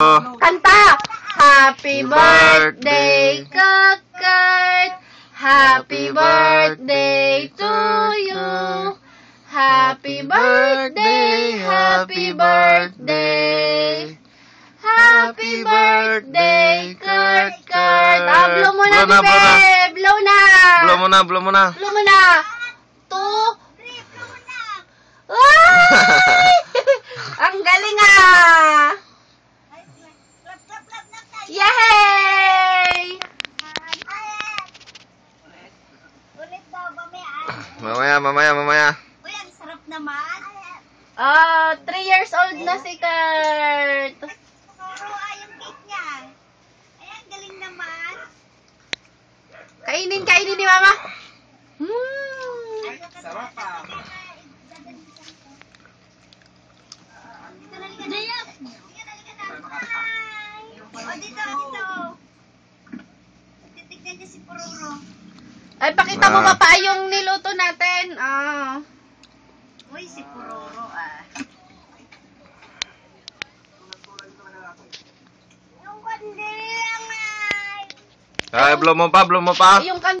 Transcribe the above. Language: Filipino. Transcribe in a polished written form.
Kanta! Happy birthday, Kurt! Happy birthday to you! Happy birthday, happy birthday! Happy birthday, Kurt! Blow mo na, bebe! Blow na! Blow mo na, blow mo na. Blow mo na! 2! Ay! Ang galing ah! Yay! Mamaya. Uy, ang sarap naman. 3 years old na si Kurt. Puro yung cake niya. Ay, ang galing naman. Kainin ni Mama. Sarap pa. Dito. Titignan niya si Pururo. Ay, pakita mo pa yung niluto natin. Uy, si Pururo Yung kundi ang Ay, blow mo pa. Yung